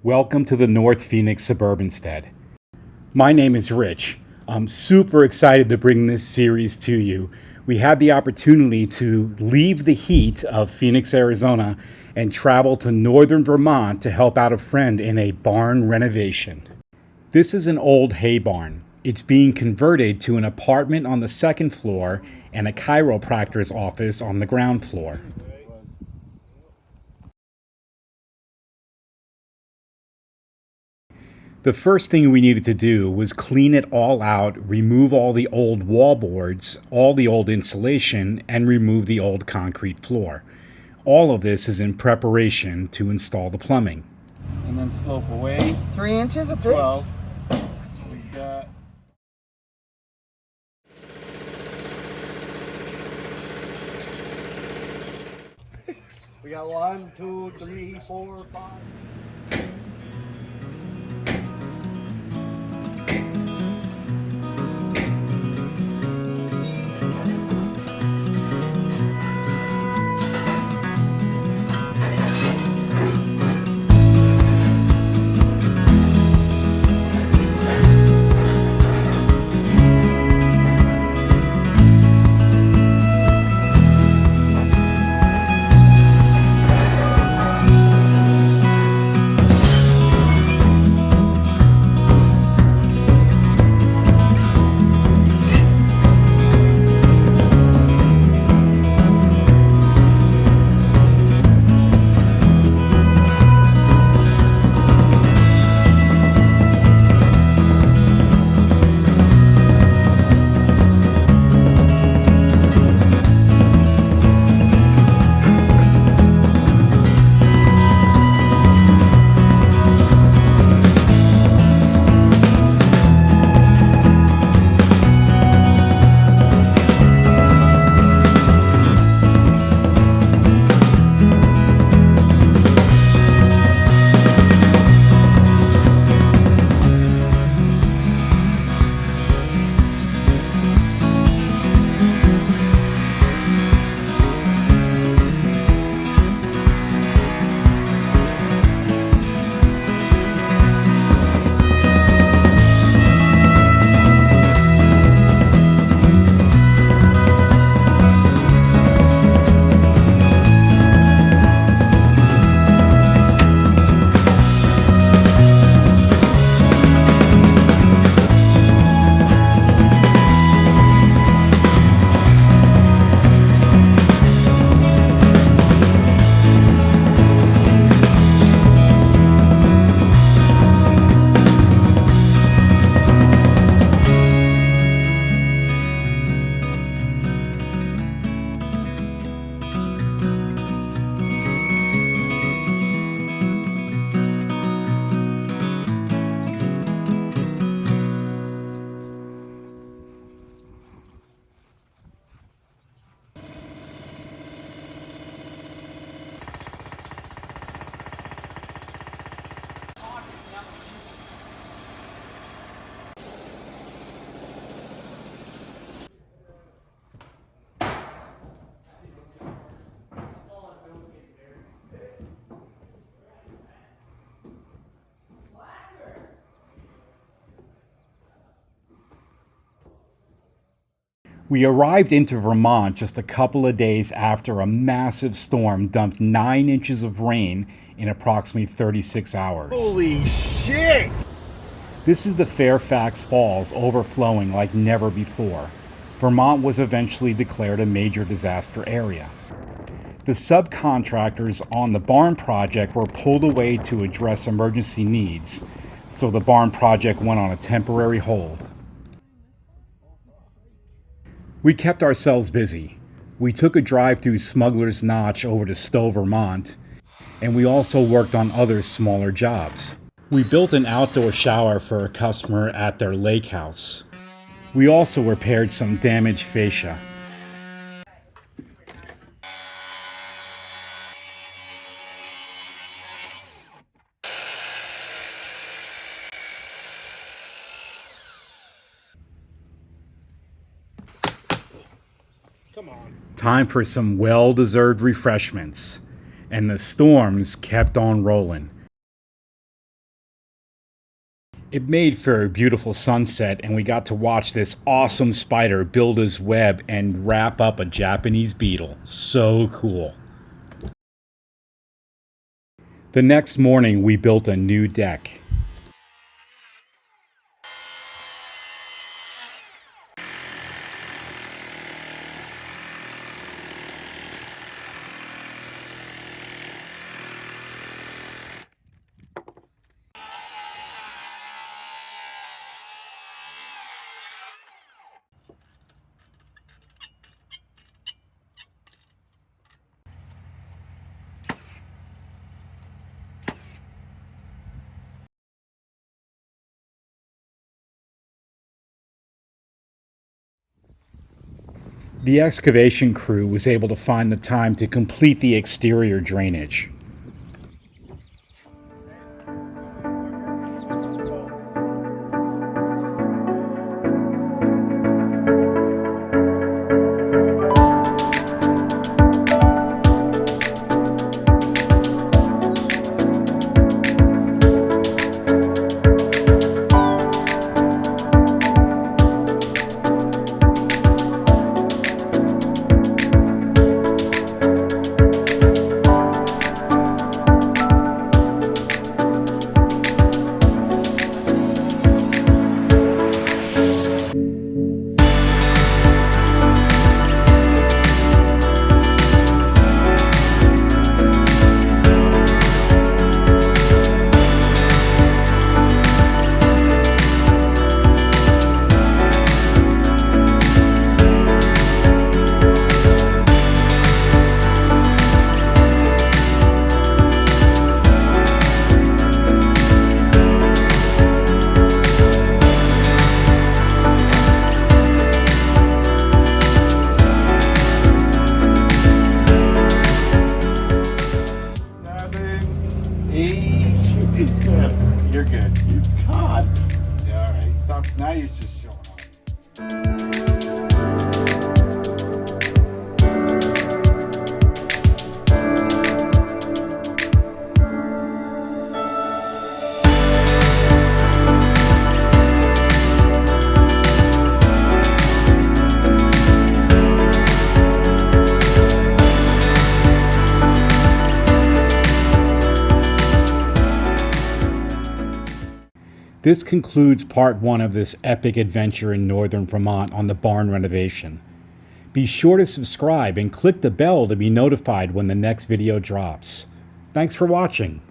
Welcome to the North Phoenix Suburbanstead. My name is Rich. I'm super excited to bring this series to you. We had the opportunity to leave the heat of Phoenix, Arizona, and travel to Northern Vermont to help out a friend in a barn renovation. This is an old hay barn. It's being converted to an apartment on the second floor and a chiropractor's office on the ground floor. The first thing we needed to do was clean it all out, remove all the old wallboards, all the old insulation, and remove the old concrete floor. All of this is in preparation to install the plumbing. And then slope away 3 inches of 12. So we've got we got 1, 2, 3, 4, 5. We arrived into Vermont just a couple of days after a massive storm dumped 9 inches of rain in approximately 36 hours. Holy shit! This is the Fairfax Falls overflowing like never before. Vermont was eventually declared a major disaster area. The subcontractors on the barn project were pulled away to address emergency needs, so the barn project went on a temporary hold. We kept ourselves busy. We took a drive through Smuggler's Notch over to Stowe, Vermont, and we also worked on other smaller jobs. We built an outdoor shower for a customer at their lake house. We also repaired some damaged fascia. Come on. Time for some well-deserved refreshments. And the storms kept on rolling. It made for a beautiful sunset, and we got to watch this awesome spider build his web and wrap up a Japanese beetle. So cool. The next morning, we built a new deck. The excavation crew was able to find the time to complete the exterior drainage. You're good. God. Yeah, all right. Stop. Now you're just showing off. This concludes part 1 of this epic adventure in Northern Vermont on the barn renovation. Be sure to subscribe and click the bell to be notified when the next video drops. Thanks for watching.